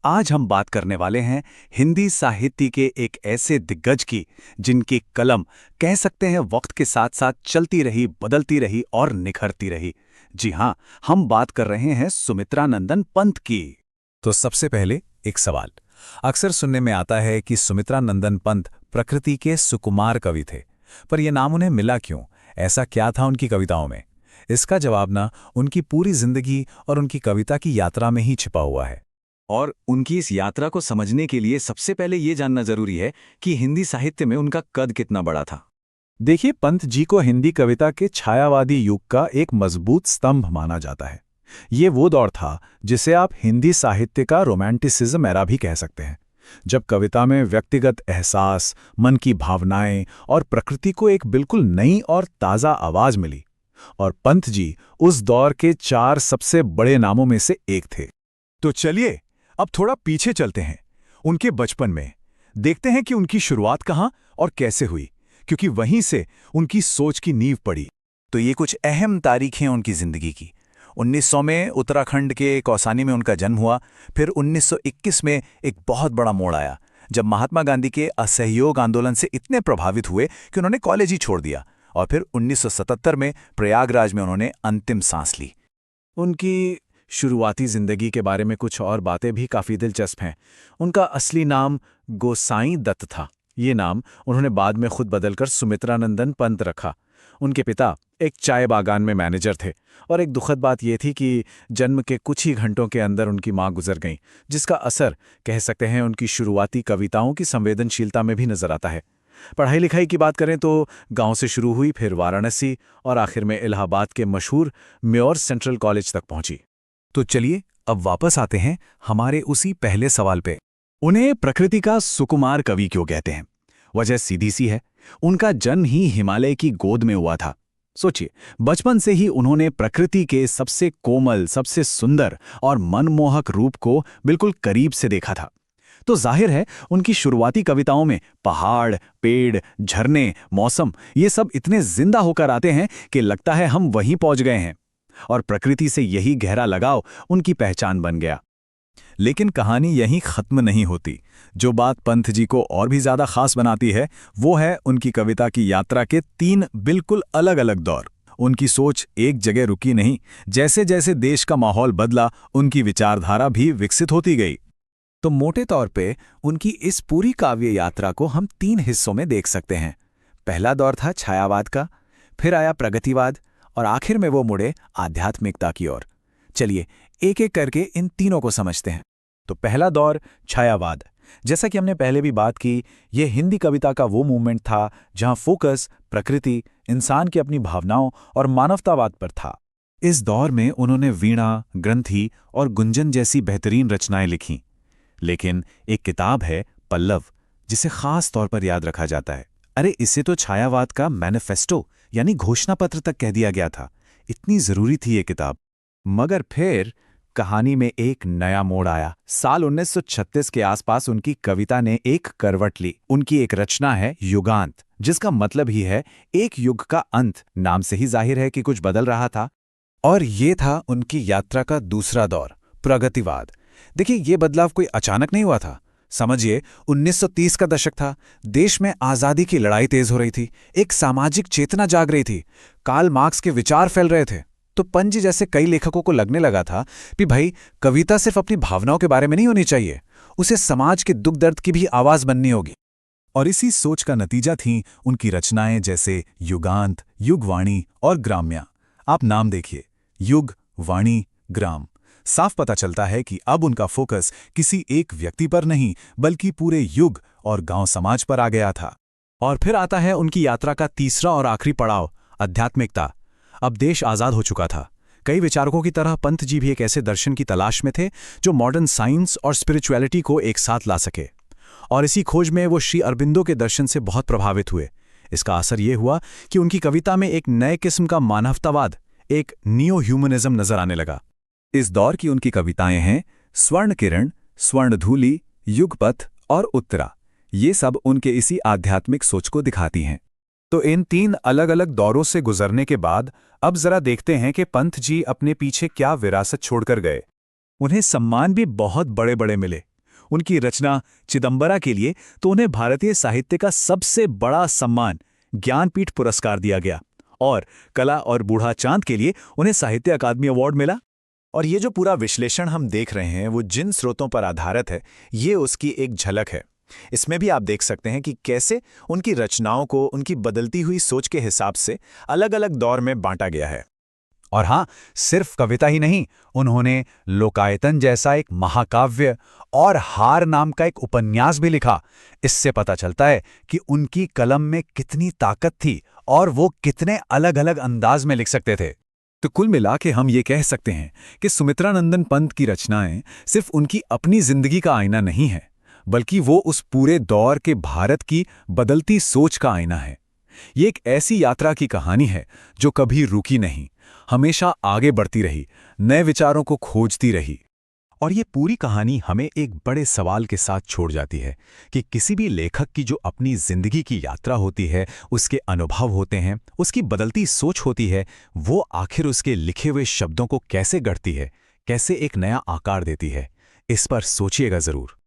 आज हम बात करने वाले हैं हिंदी साहित्य के एक ऐसे दिग्गज की जिनकी कलम कह सकते हैं वक्त के साथ साथ चलती रही, बदलती रही और निखरती रही। जी हां, हम बात कर रहे हैं सुमित्रा नंदन पंत की। तो सबसे पहले एक सवाल अक्सर सुनने में आता है कि सुमित्रा नंदन पंत प्रकृति के सुकुमार कवि थे, पर यह नाम उन्हें मिला क्यों? ऐसा क्या था उनकी कविताओं में? इसका जवाब ना उनकी पूरी जिंदगी और उनकी कविता की यात्रा में ही छिपा हुआ है। और उनकी इस यात्रा को समझने के लिए सबसे पहले ये जानना जरूरी है कि हिंदी साहित्य में उनका कद कितना बड़ा था। देखिए, पंत जी को हिंदी कविता के छायावादी युग का एक मजबूत स्तंभ माना जाता है। ये वो दौर था जिसे आप हिंदी साहित्य का रोमांटिसिज्म एरा भी कह सकते हैं, जब कविता में व्यक्तिगत एहसास, मन की भावनाएं और प्रकृति को एक बिल्कुल नई और ताज़ा आवाज मिली। और पंत जी उस दौर के 4 सबसे बड़े नामों में से एक थे। तो चलिए अब थोड़ा पीछे चलते हैं, उनके बचपन में। देखते हैं कि उनकी शुरुआत कहाँ और कैसे हुई, क्योंकि वहीं से उनकी सोच की नींव पड़ी। तो ये कुछ अहम तारीखें उनकी जिंदगी की। 1900 में उत्तराखंड के कौसानी में उनका जन्म हुआ। फिर 1921 में एक बहुत बड़ा मोड़ आया, जब महात्मा गांधी के असहयोग आंदोलन से इतने प्रभावित हुए कि उन्होंने कॉलेज ही छोड़ दिया। और फिर 1977 में प्रयागराज में उन्होंने अंतिम सांस ली। उनकी शुरुआती जिंदगी के बारे में कुछ और बातें भी काफ़ी दिलचस्प हैं। उनका असली नाम गोसाई दत्त था। ये नाम उन्होंने बाद में खुद बदलकर सुमित्रा नंदन पंत रखा। उनके पिता एक चाय बागान में मैनेजर थे, और एक दुखद बात यह थी कि जन्म के कुछ ही घंटों के अंदर उनकी मां गुजर गईं, जिसका असर कह सकते हैं उनकी शुरुआती कविताओं की संवेदनशीलता में भी नजर आता है। पढ़ाई लिखाई की बात करें तो गांव से शुरू हुई, फिर वाराणसी और आखिर में इलाहाबाद के मशहूर म्योर सेंट्रल कॉलेज तक पहुंची। तो चलिए अब वापस आते हैं हमारे उसी पहले सवाल पे। उन्हें प्रकृति का सुकुमार कवि क्यों कहते हैं? वजह सीधी सी है, उनका जन्म ही हिमालय की गोद में हुआ था। सोचिए, बचपन से ही उन्होंने प्रकृति के सबसे कोमल, सबसे सुंदर और मनमोहक रूप को बिल्कुल करीब से देखा था। तो जाहिर है उनकी शुरुआती कविताओं में पहाड़, पेड़, झरने, मौसम, ये सब इतने जिंदा होकर आते हैं कि लगता है हम वहीं पहुंच गए हैं। और प्रकृति से यही गहरा लगाव उनकी पहचान बन गया। लेकिन कहानी यहीं खत्म नहीं होती। जो बात पंत जी को और भी ज्यादा खास बनाती है, वो है उनकी कविता की यात्रा के 3 बिल्कुल अलग अलग दौर। उनकी सोच एक जगह रुकी नहीं। जैसे जैसे देश का माहौल बदला, उनकी विचारधारा भी विकसित होती गई। तो मोटे तौर पे उनकी इस पूरी काव्य यात्रा को हम 3 हिस्सों में देख सकते हैं। पहला दौर था छायावाद का, फिर आया प्रगतिवाद, और आखिर में वो मुड़े आध्यात्मिकता की ओर। चलिए एक एक करके इन तीनों को समझते हैं। तो पहला दौर छायावाद। जैसा कि हमने पहले भी बात की, ये हिंदी कविता का वो मूवमेंट था जहां फोकस प्रकृति, इंसान की अपनी भावनाओं और मानवतावाद पर था। इस दौर में उन्होंने वीणा, ग्रंथि और गुंजन जैसी बेहतरीन रचनाएं लिखीं। लेकिन एक किताब है पल्लव, जिसे खास तौर पर याद रखा जाता है। अरे, इसे तो छायावाद का मैनिफेस्टो यानी घोषणा पत्र तक कह दिया गया था। इतनी जरूरी थी ये किताब। मगर फिर कहानी में एक नया मोड़ आया। साल 1936 के आसपास उनकी कविता ने एक करवट ली। उनकी एक रचना है युगांत, जिसका मतलब ही है एक युग का अंत। नाम से ही जाहिर है कि कुछ बदल रहा था। और ये था उनकी यात्रा का दूसरा दौर, प्रगतिवाद। देखिए, ये बदलाव कोई अचानक नहीं हुआ था। समझिए, 1930 का दशक था। देश में आज़ादी की लड़ाई तेज हो रही थी, एक सामाजिक चेतना जाग रही थी, कार्ल मार्क्स के विचार फैल रहे थे। तो पंत जी जैसे कई लेखकों को लगने लगा था कि भाई, कविता सिर्फ अपनी भावनाओं के बारे में नहीं होनी चाहिए, उसे समाज के दुख दर्द की भी आवाज बननी होगी। और इसी सोच का नतीजा थी उनकी रचनाएं जैसे युगांत, युगवाणी और ग्राम्या। आप नाम देखिए, युग, वाणी, ग्राम। साफ पता चलता है कि अब उनका फोकस किसी एक व्यक्ति पर नहीं, बल्कि पूरे युग और गांव समाज पर आ गया था। और फिर आता है उनकी यात्रा का तीसरा और आखिरी पड़ाव, आध्यात्मिकता। अब देश आजाद हो चुका था। कई विचारकों की तरह पंत जी भी एक ऐसे दर्शन की तलाश में थे जो मॉडर्न साइंस और स्पिरिचुअलिटी को एक साथ ला सके। और इसी खोज में वो श्री अरबिंदो के दर्शन से बहुत प्रभावित हुए। इसका असर ये हुआ कि उनकी कविता में एक नए किस्म का मानवतावाद, एक नियो ह्यूमनिज्म नजर आने लगा। इस दौर की उनकी कविताएं हैं स्वर्ण किरण, स्वर्णधूलि, युगपथ और उत्तरा। ये सब उनके इसी आध्यात्मिक सोच को दिखाती हैं। तो इन 3 अलग अलग दौरों से गुजरने के बाद अब जरा देखते हैं कि पंत जी अपने पीछे क्या विरासत छोड़कर गए। उन्हें सम्मान भी बहुत बड़े बड़े मिले। उनकी रचना चिदंबरा के लिए तो उन्हें भारतीय साहित्य का सबसे बड़ा सम्मान ज्ञानपीठ पुरस्कार दिया गया और कला और बूढ़ा चांद के लिए उन्हें साहित्य अकादमी अवार्ड मिला। और ये जो पूरा विश्लेषण हम देख रहे हैं वो जिन स्रोतों पर आधारित है, ये उसकी एक झलक है। इसमें भी आप देख सकते हैं कि कैसे उनकी रचनाओं को उनकी बदलती हुई सोच के हिसाब से अलग-अलग दौर में बांटा गया है। और हाँ, सिर्फ कविता ही नहीं, उन्होंने लोकायतन जैसा एक महाकाव्य और हार नाम का एक उपन्यास भी लिखा। इससे पता चलता है कि उनकी कलम में कितनी ताकत थी और वो कितने अलग-अलग अंदाज में लिख सकते थे। तो कुल मिला के हम ये कह सकते हैं कि सुमित्रानंदन पंत की रचनाएं सिर्फ उनकी अपनी जिंदगी का आईना नहीं है, बल्कि वो उस पूरे दौर के भारत की बदलती सोच का आईना है। ये एक ऐसी यात्रा की कहानी है जो कभी रुकी नहीं, हमेशा आगे बढ़ती रही, नए विचारों को खोजती रही। और ये पूरी कहानी हमें एक बड़े सवाल के साथ छोड़ जाती है कि किसी भी लेखक की जो अपनी जिंदगी की यात्रा होती है, उसके अनुभव होते हैं, उसकी बदलती सोच होती है, वो आखिर उसके लिखे हुए शब्दों को कैसे गढ़ती है, कैसे एक नया आकार देती है। इस पर सोचिएगा जरूर।